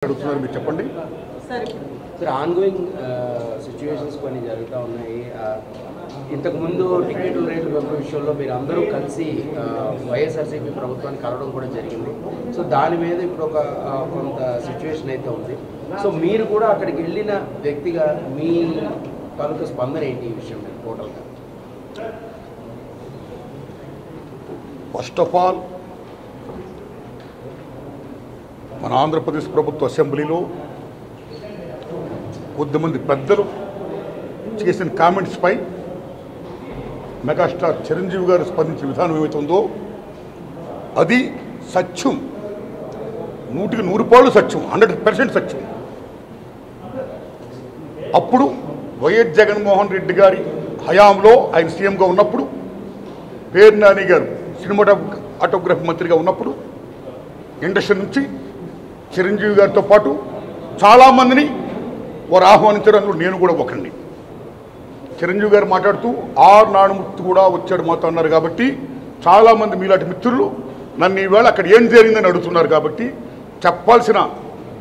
అడుగుతున్నారు మీరు చెప్పండి సార్ ఆన్గోయింగ్ సిచ్యువేషన్స్ కొన్ని జరుగుతూ ఉన్నాయి. ఇంతకుముందు టికెట్ల రేట్లు పెంపు విషయంలో మీరు అందరూ కలిసి వైఎస్ఆర్సీపీ ప్రభుత్వాన్ని కలవడం కూడా జరిగింది. సో దాని మీద ఇప్పుడు ఒక కొంత సిచ్యువేషన్ అయితే ఉంది. సో మీరు కూడా అక్కడికి వెళ్ళిన వ్యక్తిగా మీ తాలూకా స్పందన ఏంటి ఈ విషయం మీద టోటల్గా? ఫస్ట్ ఆఫ్ ఆల్ మన ఆంధ్రప్రదేశ్ ప్రభుత్వ అసెంబ్లీలో కొద్దిమంది పెద్దలు చేసిన కామెంట్స్పై మెగాస్టార్ చిరంజీవి గారు స్పందించిన విధానం ఏమవుతుందో అది సత్యం, 100% సత్యం, 100% సత్యం. అప్పుడు వైఎస్ జగన్మోహన్ రెడ్డి గారి హయాంలో ఆయన సీఎంగా ఉన్నప్పుడు, పేరు నాని గారు సినిమాటోగ్రఫీ మంత్రిగా ఉన్నప్పుడు ఇండస్ట్రీ నుంచి చిరంజీవి గారితో పాటు చాలామందిని వారు ఆహ్వానించడంలో నేను కూడా ఒకరిని. చిరంజీవి గారు మాట్లాడుతూ నానుమూర్తి కూడా వచ్చాడు మాతో అన్నారు. కాబట్టి చాలామంది మీలాంటి మిత్రులు నన్ను ఈవేళ అక్కడ ఏం జరిగిందని అడుగుతున్నారు. కాబట్టి చెప్పాల్సిన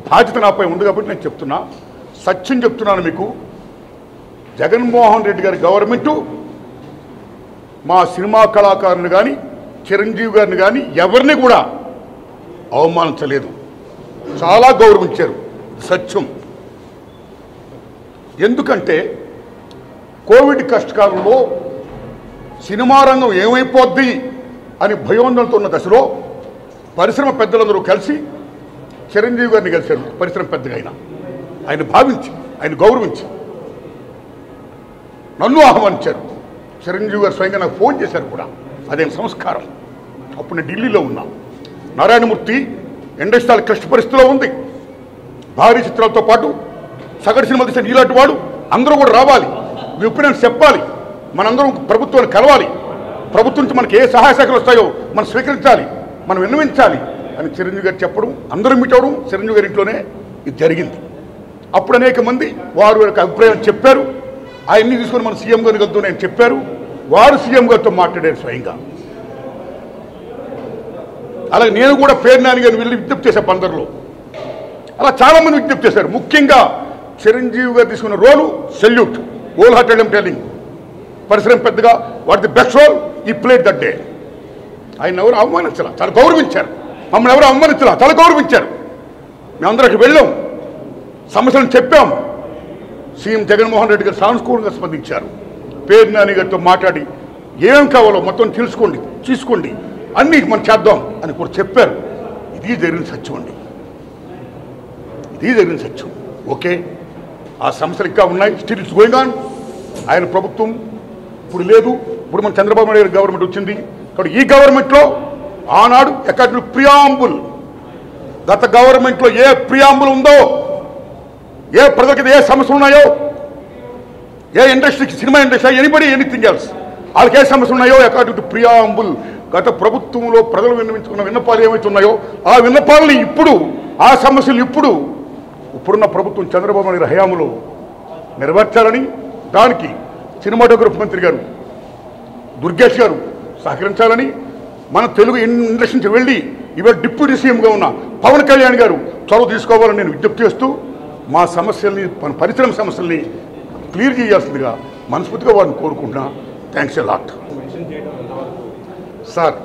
బాధ్యత నాపై ఉంది. కాబట్టి నేను చెప్తున్నా, సత్యం చెప్తున్నాను మీకు. జగన్మోహన్ రెడ్డి గారి గవర్నమెంటు మా సినిమా కళాకారులు కానీ చిరంజీవి గారిని కానీ ఎవరిని కూడా అవమానించలేదు, చాలా గౌరవించారు. సత్యం. ఎందుకంటే కోవిడ్ కష్టకాలంలో సినిమా రంగం ఏమైపోద్ది అని భయోందనతో ఉన్న దశలో పరిశ్రమ పెద్దలందరూ కలిసి చిరంజీవి గారిని కలిశారు. పరిశ్రమ పెద్దగా ఆయన భావించి, ఆయన గౌరవించి నన్ను ఆహ్వానించారు. చిరంజీవి గారు స్వయంగా నాకు ఫోన్ చేశారు కూడా. అదే సంస్కారం. అప్పుడు నేను ఢిల్లీలో ఉన్నా. నారాయణమూర్తి ఇండస్ట్రీ కష్ట పరిస్థితిలో ఉంది. భారీ చిత్రాలతో పాటు సగటు సినిమా తీసిన ఇలాంటి వాడు అందరూ కూడా రావాలి, మీ ఒపీనియన్స్ చెప్పాలి, మనందరం ప్రభుత్వాన్ని కలవాలి, ప్రభుత్వం నుంచి మనకి ఏ సహాయ శాఖలు వస్తాయో మనం స్వీకరించాలి, మనం విన్నవించాలి అని చిరంజీవి గారు చెప్పడం, అందరూ మీట్ అవ్వడం చిరంజీవి గారి ఇంట్లోనే ఇది జరిగింది. అప్పుడు అనేక మంది వారు యొక్క అభిప్రాయం చెప్పారు. ఆయన్ని తీసుకొని మన సీఎం గారిని కలుద్దాం అని చెప్పారు. వారు సీఎం గారితో మాట్లాడారు స్వయంగా. అలాగే నేను కూడా పేరు నాని గారిని వెళ్ళి విజ్ఞప్తి చేశాను పందర్లో. అలా చాలామంది విజ్ఞప్తి చేశారు. ముఖ్యంగా చిరంజీవి గారు తీసుకున్న రోలు salute, whole hearted I'm telling. పరిశ్రమ పెద్దగా వాట్ ది బెస్ట్ రోల్ ఈ ప్లేడ్ దట్ డే. ఆయన ఎవరు అవమానించాల, చాలా గౌరవించారు. మమ్మల్ని ఎవరు అవమానించాల, చాలా గౌరవించారు. మేమందరికి వెళ్ళాం, సమస్యలను చెప్పాం. సీఎం జగన్మోహన్ రెడ్డి గారు సానుకూలంగా స్పందించారు. పేరు నాని గారితో మాట్లాడి ఏం కావాలో మొత్తం తీసుకోండి అన్నీ మనం చేద్దాం అని కూడా చెప్పారు. ఇది జరిగిన సత్యం అండి, ఇది జరిగిన సత్యం. ఓకే, ఆ సమస్యలు ఇంకా ఉన్నాయి, స్టిల్ ఇట్స్ గోయింగ్ ఆన్. ఆయన ప్రభుత్వం ఇప్పుడు లేదు, ఇప్పుడు మన చంద్రబాబు నాయుడు గారి గవర్నమెంట్ వచ్చింది. కాబట్టి ఈ గవర్నమెంట్లో ఆనాడు ఎక్కడ ప్రియాంబుల్, గత గవర్నమెంట్లో ఏ ప్రియాంబుల్ ఉందో, ఏ ప్రజలకి ఏ సమస్యలు ఉన్నాయో, ఏ ఇండస్ట్రీకి, cinema industry, anybody anything else, వాళ్ళకి ఏ సమస్యలు ఉన్నాయో అకార్డింగ్ టు ప్రియాంబుల్ గత ప్రభుత్వంలో ప్రజలు విన్నవించుకున్న విన్నపాలు ఏమైతే ఉన్నాయో ఆ విన్నపాలని ఇప్పుడు, ఆ సమస్యలు ఇప్పుడున్న ప్రభుత్వం చంద్రబాబు నాయుడు హయాంలో నెరవేర్చాలని, దానికి సినిమాటోగ్రఫీ మంత్రి గారు దుర్గేష్ గారు సహకరించాలని, మన తెలుగు ఇండస్ట్రీ నుంచి వెళ్ళి ఇవాళ డిప్యూటీ సీఎంగా ఉన్న పవన్ కళ్యాణ్ గారు చొరవ తీసుకోవాలని నేను విజ్ఞప్తి చేస్తూ మా సమస్యల్ని, మన పరిశ్రమ సమస్యల్ని క్లియర్ చేయాల్సిందిగా మనస్ఫూర్తిగా వారిని కోరుకుంటున్నా. Thanks a lot. Sir,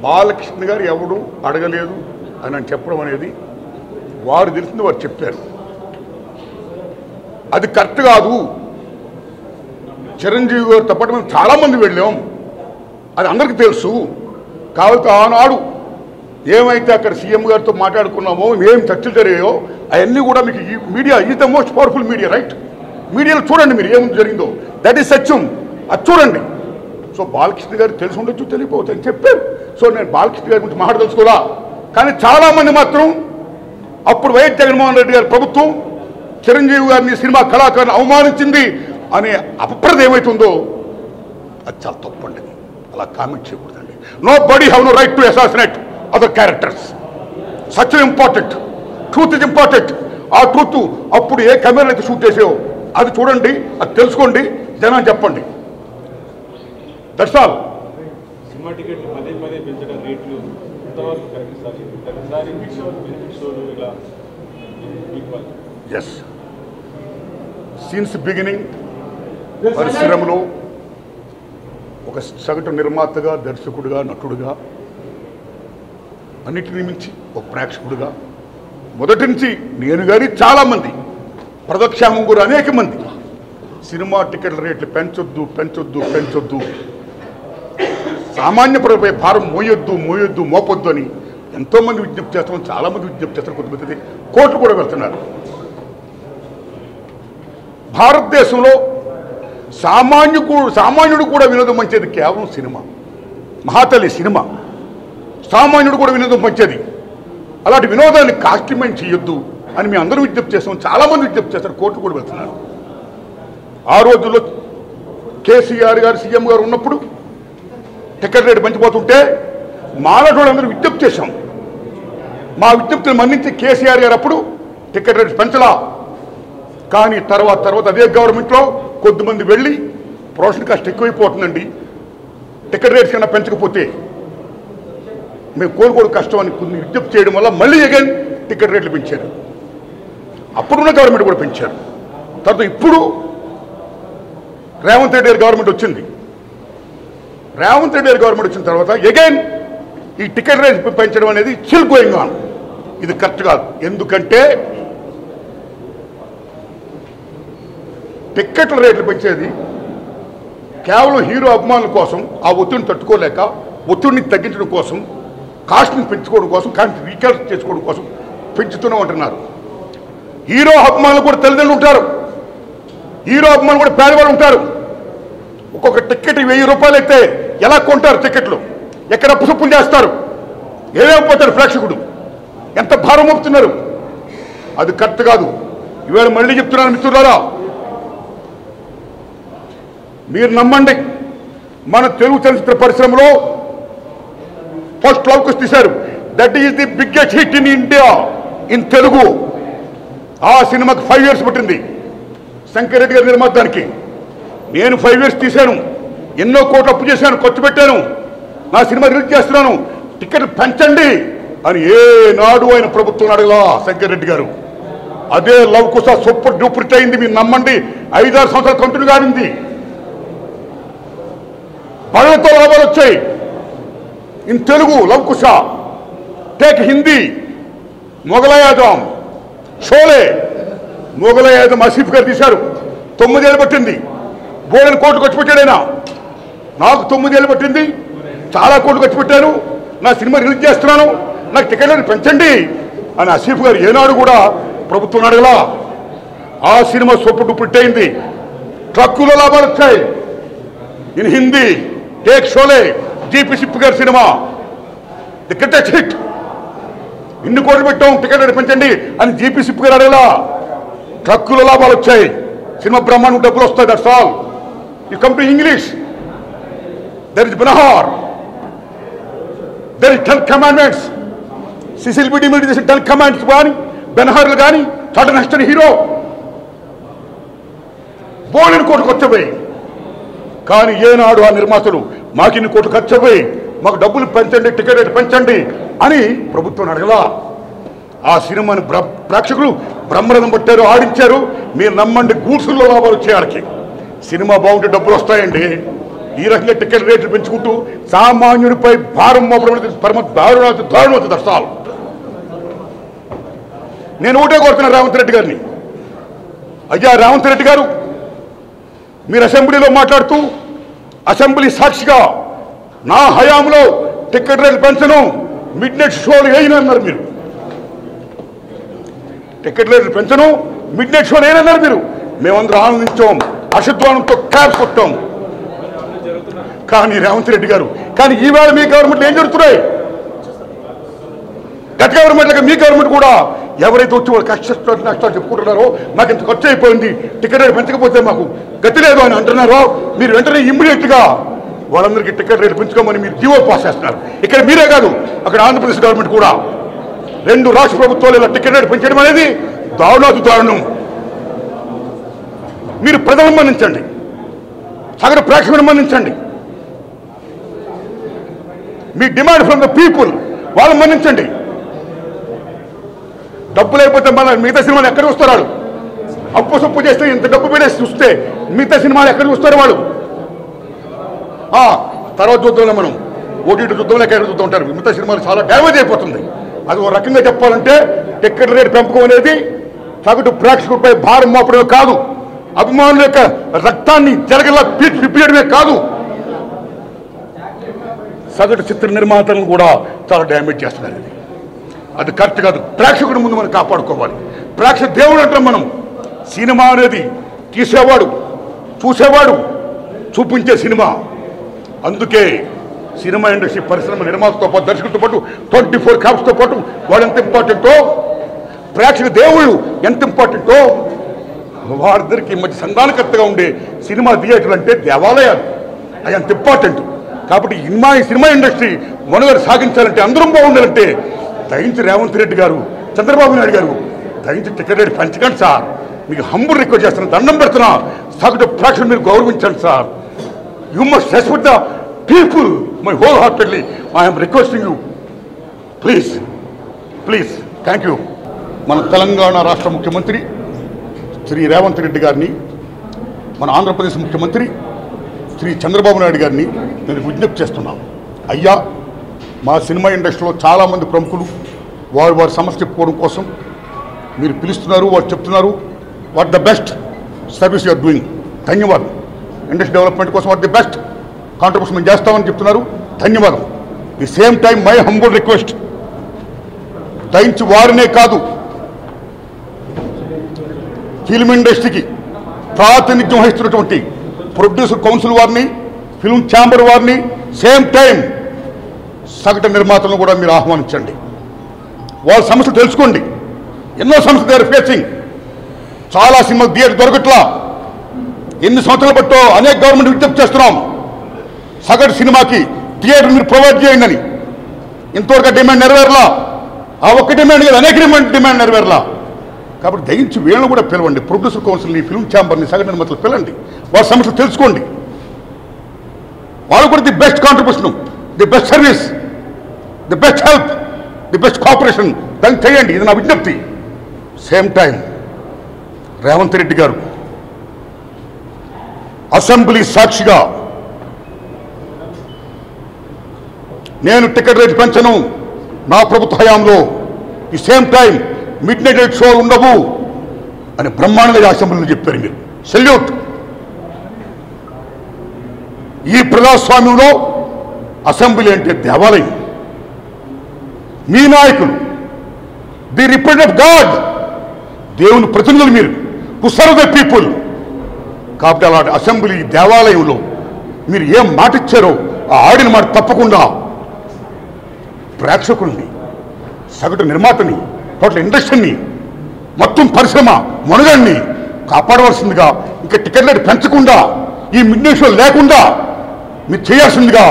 Balakrishna గారు ఎవడు అడగలేదు అని చెప్పడం అనేది వారు తెలిసింది వారు చెప్పారు. అది కరెక్ట్ కాదు. చిరంజీవి గారితో పాటు మేము చాలామంది వెళ్ళాం, అది అందరికీ తెలుసు. కాబట్టి ఆనాడు ఏమైతే అక్కడ సీఎం గారితో మాట్లాడుకున్నామో, ఏం చర్చలు జరిగాయో అవన్నీ కూడా మీకు media is the most powerful media, right? మీడియాలో చూడండి మీరు ఏం జరిగిందో, దట్ ఈస్ సత్యం, అది చూడండి. సో బాలకృష్ణ గారు తెలిసి ఉండొచ్చు, తెలియకపోవచ్చు అని చెప్పారు. సో నేను బాలకృష్ణ గారి గురించి మాట్లాడదలుచుకోరా. కానీ చాలామంది మాత్రం అప్పుడు వైఎస్ జగన్మోహన్ రెడ్డి గారి ప్రభుత్వం చిరంజీవి గారిని, సినిమా కళాకారుని అవమానించింది అనే అపప్రద ఏమైతుందో అది చాలా తప్పండి. అలా కామెంట్ చేయకూడదండి. Nobody have no right to assassinate other characters. సత్యం ఇంపార్టెంట్, ట్రూత్ ఇస్ ఇంపార్టెంట్. ఆ ట్రూత్ అప్పుడు ఏ కెమెరా అయితే షూట్ చేసావో అది చూడండి, అది తెలుసుకోండి, జనాన్ని చెప్పండి. That's all. సినిమా టికెట్లు పదే పదే పెంచడం రేట్లు ఎంతవరకు కరెక్ట్ సార్? ప్రతిసారి బెనిఫిట్ షోలు ఇలా ఎస్, సిన్స్ బిగినింగ్ పరిశ్రమలో ఒక సగటు నిర్మాతగా, దర్శకుడిగా, నటుడుగా, అన్నిటిని మించి ఒక ప్రేక్షకుడిగా మొదటి నుంచి నేను కానీ చాలామంది ప్రదక్షామం కూడా అనేక మంది సినిమా టికెట్ల రేట్లు పెంచొద్దు పెంచొద్దు పెంచొద్దు, సామాన్య ప్రజలపై భారం మోయొద్దు మోయొద్దు మోపొద్దు అని ఎంతోమంది విజ్ఞప్తి చేస్తాం, చాలామంది విజ్ఞప్తి చేస్తారు, కొంతమంది కోర్టు కూడా వెళ్తున్నారు. భారతదేశంలో సామాన్యుడు కూడా వినోదం మంచిది కేవలం సినిమా. మహాతల్లి సినిమా, సామాన్యుడు కూడా వినోదం మంచిది. అలాంటి వినోదాన్ని కాస్టిమైన్ చేయొద్దు అని మేము అందరూ విజ్ఞప్తి చేస్తాం, చాలామంది విజ్ఞప్తి చేస్తారు, కోర్టు కూడా వెళ్తున్నారు. ఆ రోజుల్లో కేసీఆర్ గారు సీఎం గారు ఉన్నప్పుడు టికెట్ రేటు పెంచిపోతుంటే మాలాటోళ్ళందరూ విజ్ఞప్తి చేశాం. మా విజ్ఞప్తిని మన్నించి కేసీఆర్ గారు అప్పుడు టికెట్ రేటు పెంచలా. కానీ తర్వాత అదే గవర్నమెంట్లో కొద్దిమంది వెళ్ళి ప్రొడక్షన్ కాస్ట్ ఎక్కువైపోతుందండి, టికెట్ రేట్స్ కన్నా పెంచకపోతే మేము కోరుకోవడం కష్టం అని కొన్ని విజ్ఞప్తి చేయడం వల్ల మళ్ళీ అగైన్ టికెట్ రేట్లు పెంచారు. అప్పుడున్న గవర్నమెంట్ కూడా పెంచారు. తర్వాత ఇప్పుడు రేవంత్ రెడ్డి గారి గవర్నమెంట్ వచ్చింది. రేవంత్ రెడ్డి గారి గవర్నమెంట్ వచ్చిన తర్వాత అగైన్ ఈ టికెట్ రేట్ పెంచడం అనేది స్టిల్ గోయింగ్ ఆన్. ఇది కరెక్ట్ కాదు. ఎందుకంటే టిక్కెట్ల రేట్లు పెంచేది కేవలం హీరో అభిమానుల కోసం, ఆ ఒత్తిడిని తట్టుకోలేక ఒత్తిడిని తగ్గించడం కోసం, కాస్ట్ని పెంచుకోవడం కోసం, కాస్ట్ని రీకాల్క్ చేసుకోవడం కోసం పెంచుతూనే ఉంటున్నారు. హీరో అభిమానులు కూడా తల్లిదండ్రులు ఉంటారు, హీరో అభిమానులు కూడా పేదవాళ్ళు ఉంటారు. ఒక్కొక్క టికెట్ 1000 రూపాయలు అయితే ఎలా కొంటారు టికెట్లు? ఎక్కడ అప్పుసప్పులు చేస్తారు? ఏమైపోతాడు ప్రేక్షకుడు? ఎంత భారం మోపుతున్నారు? అది కరెక్ట్ కాదు. ఈవేళ మళ్ళీ చెప్తున్నాను మిత్రులారా, మీరు నమ్మండి, మన తెలుగు చలనచిత్ర పరిశ్రమలో ఫస్ట్ లవ్ తీశారు. That is the biggest hit in India in Telugu. ఆ సినిమాకి 5 years పట్టింది శంకర్ రెడ్డి గారి నిర్మాతానికి. నేను 5 years తీశాను, ఎన్నో కోట్లు అప్పు చేశాను, ఖర్చు పెట్టాను, నా సినిమా రిలీజ్ చేస్తున్నాను, టికెట్లు పెంచండి అని ఏనాడు ఆయన ప్రభుత్వం అడగలా శంకర్ రెడ్డి గారు. అదే లవ్ కుశ సూపర్ డూపర్ హిట్ అయింది. మీరు నమ్మండి, 5-6 సంవత్సరాలు కంటిన్యూ కానింది. పనులతో లాభాలు వచ్చాయి ఇన్ తెలుగు. లవ్ కుశ, టేక్ హిందీ, మొగలాయాదం, షోలే. మొగలాయాదం ఆసిఫ్ గారు తీశారు, 9 ఏళ్ళు పట్టింది. బోర్డెన్ కోట్లు ఖర్చు పెట్టాడైనా. నాకు 9 ఏళ్ళు పట్టింది, చాలా కోట్లు ఖర్చు పెట్టాను, నా సినిమా రిలీజ్ చేస్తున్నాను, నాకు టికెట్లను పెంచండి అని ఆసిఫ్ గారు ఏనాడు కూడా ప్రభుత్వం అడగలా. ఆ సినిమా సూపర్ డూపర్ హిట్ అయింది. ట్రక్కులో లాభాలు వచ్చాయి in Hindi. Take Sholay, GP SIP గారి సినిమా ది గ్రేటెస్ట్ హిట్. ఇన్ని కోట్లు పెట్టాం, టికెట్ పెంచండి అని జీపీ సిప్ గారు అడగలా. ట్రక్కులో లాభాలు వచ్చాయి, సినిమా బ్రహ్మాండం డబ్బులు వస్తాయి. That's all. You come to English, there is Ben-Hur, there is 10 commandments. Cecil B D మీద చేసిన 10 commandments కానీ, బెనహార్లు కానీ, సడన్ హస్టన్ హీరో బోర్డెన్ కోట్లు ఖర్చుపోయి. కానీ ఏనాడు ఆ నిర్మాతలు మాకు ఇన్ని కోట్లు ఖర్చుపోయి, మాకు డబ్బులు పెంచండి, టికెట్ రేటు పెంచండి అని ప్రభుత్వం అడగలా. ఆ సినిమాని ప్రేక్షకులు బ్రహ్మరథం పట్టారు, ఆడించారు. మీరు నమ్మండి, గూడ్సుల్లో లాభాలు వచ్చేయాలకి. సినిమా బాగుంటే డబ్బులు వస్తాయండి. ఈ రకంగా టికెట్ రేట్లు పెంచుకుంటూ సామాన్యుడిపై భారం మోపడం పరమ దారుణం దర్శాలు. నేను ఒకటే కోరుతున్నా రేవంత్ రెడ్డి గారిని, అయ్యా రేవంత్ రెడ్డి గారు, మీరు అసెంబ్లీలో మాట్లాడుతూ అసెంబ్లీ సాక్షిగా నా హయాంలో టికెట్ రేట్లు పెంచను, మిడ్ నైట్ షోలు వేయనన్నారు. మీరు టికెట్ రేట్లు పెంచను, మిడ్ నైట్ షోలు వేయనన్నారు. మీరు మేమందరం ఆనందించాం, హర్షధ్వానంతో క్లాప్స్ కొట్టాం. కానీ రేవంత్ రెడ్డి గారు, కానీ ఈవేళ మీ గవర్నమెంట్లో ఏం జరుగుతున్నాయి? గత గవర్నమెంట్ మీ గవర్నమెంట్ కూడా ఎవరైతే వచ్చి వాళ్ళు కష్టాలు చెప్పుకుంటున్నారో, మాకు ఇంత ఖర్చు అయిపోయింది, టికెట్ రేటు పెంచకపోతే మాకు గతి లేదు అని అంటున్నారో, మీరు వెంటనే ఇమ్మీడియట్గా వాళ్ళందరికీ టికెట్ రేటు పెంచుకోమని మీరు జీవో పాస్ చేస్తున్నారు. ఇక్కడ మీరే కాదు, అక్కడ ఆంధ్రప్రదేశ్ గవర్నమెంట్ కూడా 2 రాష్ట్ర ప్రభుత్వాలు ఇలా టికెట్ రేటు పెంచడం అనేది దారుణం. మీరు ప్రజలను మన్నించండి, సగటు ప్రేక్షకులను మన్నించండి. మీ డిమాండ్ ఫ్రమ్ ద పీపుల్, వాళ్ళు మన్నించండి. డబ్బు లేకపోతే మళ్ళీ మిగతా సినిమాలు ఎక్కడ చూస్తారు వాళ్ళు? అప్పు సొప్పు చేస్తే ఇంత డబ్బు పెడేసి చూస్తే మిగతా సినిమాలు ఎక్కడ చూస్తారు వాళ్ళు? తర్వాత చూద్దాంలో మనం ఓటీటీ చూద్దాంలో ఎక్కడ చూద్దాం ఉంటారు. మిగతా సినిమాలు చాలా డ్యామేజ్ అయిపోతుంది. అది ఒక రకంగా చెప్పాలంటే టికెట్ రేటు పెంపకం అనేది సగటు ప్రేక్షకుడిపై భారం మోపడమే కాదు, అభిమానుల యొక్క రక్తాన్ని జరగలా పిప్పేయడమే కాదు, సగటు చిత్ర నిర్మాతలను కూడా చాలా డ్యామేజ్ చేస్తున్నారు. అది కరెక్ట్ కాదు. ప్రేక్షకుడి ముందు మనం కాపాడుకోవాలి. ప్రేక్షక దేవుడు అంటాం మనం. సినిమా అనేది తీసేవాడు, చూసేవాడు, చూపించే సినిమా. అందుకే సినిమా ఇండస్ట్రీ పరిశ్రమ నిర్మాతతో పాటు దర్శకులతో పాటు 24 క్రాఫ్ట్స్తో పాటు వాడు ఎంత ఇంపార్టెంటో, ప్రేక్షక దేవుళ్ళు ఎంత ఇంపార్టెంటో, వారిద్దరికి మధ్య సంధానకర్తగా ఉండే సినిమా థియేటర్లు అంటే దేవాలయాలు. అది అంత ఇంపార్టెంట్. కాబట్టి ఈ సినిమా ఇండస్ట్రీ మనుగడ సాగించాలంటే, అందరం బాగుండాలంటే దయించి రేవంత్ రెడ్డి గారు, చంద్రబాబు నాయుడు గారు దయించి టికెట్ రేటు పెంచకండి సార్. మీకు హంబుల్ రిక్వెస్ట్ చేస్తున్నా, దండం పెడుతున్నా. సగటు ప్రేక్షకులు మీరు గౌరవించండి sir. You must respect the people. My whole heartedly I'm requesting you. Please please. Thank you. మన తెలంగాణ రాష్ట్ర ముఖ్యమంత్రి శ్రీ రేవంత్ రెడ్డి గారిని, మన ఆంధ్రప్రదేశ్ ముఖ్యమంత్రి శ్రీ చంద్రబాబు నాయుడు గారిని నేను విజ్ఞప్తి చేస్తున్నాను. అయ్యా, మా సినిమా ఇండస్ట్రీలో చాలామంది ప్రముఖులు వారి సమస్య చెప్పుకోవడం కోసం మీరు పిలుస్తున్నారు, వారు చెప్తున్నారు. What the best service you are doing. ధన్యవాదం. ఇండస్ట్రీ డెవలప్మెంట్ కోసం వాట్ ది బెస్ట్ కాంట్రిబ్యూషన్ మేము చేస్తామని చెప్తున్నారు. ధన్యవాదం. The same time my humble request, దయించి వారినే కాదు, ఫిల్మ్ ఇండస్ట్రీకి ప్రాతినిధ్యం వహిస్తున్నటువంటి ప్రొడ్యూసర్ కౌన్సిల్ వారిని, ఫిల్మ్ ఛాంబర్ వారిని, సేమ్ టైం సగటు నిర్మాతలను కూడా మీరు ఆహ్వానించండి. వాళ్ళ సమస్యలు తెలుసుకోండి. ఎన్నో సమస్యలు దే ఆర్ ఫేసింగ్. చాలా సినిమా థియేటర్ దొరకట్లా. ఎన్ని సంవత్సరాలు బట్టో అనేక గవర్నమెంట్ విజ్ఞప్తి చేస్తున్నాం. సగటు సినిమాకి థియేటర్ మీరు ప్రొవైడ్ చేయండి అని. ఇంతవరకు డిమాండ్ నెరవేరలా. ఆ ఒక్క డిమాండ్ కాదు, అనేక డిమాండ్ నెరవేరలా. కాబట్టి దయించి వీళ్ళని కూడా పిలవండి. ప్రొడ్యూసర్ కౌన్సిల్ని, ఫిల్మ్ ఛాంబర్ని, సగటు నిర్మాతలు పిలండి. వాళ్ళ సమస్యలు తెలుసుకోండి. వాళ్ళు కూడా the best contribution, the best service, the best help, the best cooperation దాన్ని చేయండి. ఇది నా విజ్ఞప్తి. సేమ్ టైం రేవంత్ రెడ్డి గారు అసెంబ్లీ సాక్షిగా నేను టికెట్ రేటు పెంచను నా ప్రభుత్వ హయాంలో, ఈ same time mid night show ఉండవు అని బ్రహ్మాండంగా అసెంబ్లీలో చెప్పారు. మీరు సెల్యూట్. ఈ ప్రజాస్వామ్యంలో అసెంబ్లీ అంటే దేవాలయం. మీ నాయకులు ది రిప్రజెంట్ ఆఫ్ గాడ్, దేవుని ప్రతినిధులు మీరు, టు సర్వ్ ద పీపుల్. కాబట్టి అలాంటి అసెంబ్లీ దేవాలయంలో మీరు ఏం మాట ఇచ్చారో ఆ ఆడిన మాట తప్పకుండా ప్రేక్షకుల్ని, సగటు నిర్మాతని, టోటల్ ఇండస్ట్రీని, మొత్తం పరిశ్రమ మనుగడని కాపాడవలసిందిగా, ఇంకా టికెట్ రేటు పెంచకుండా, ఈ మిడ్ నైట్ షో లేకుండా మీరు చేయాల్సిందిగా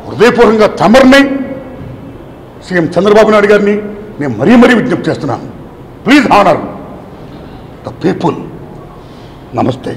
హృదయపూర్వకంగా తమరిని, సీఎం చంద్రబాబు నాయుడు గారిని నేను మరీ విజ్ఞప్తి చేస్తున్నాను. Please honour the people. నమస్తే.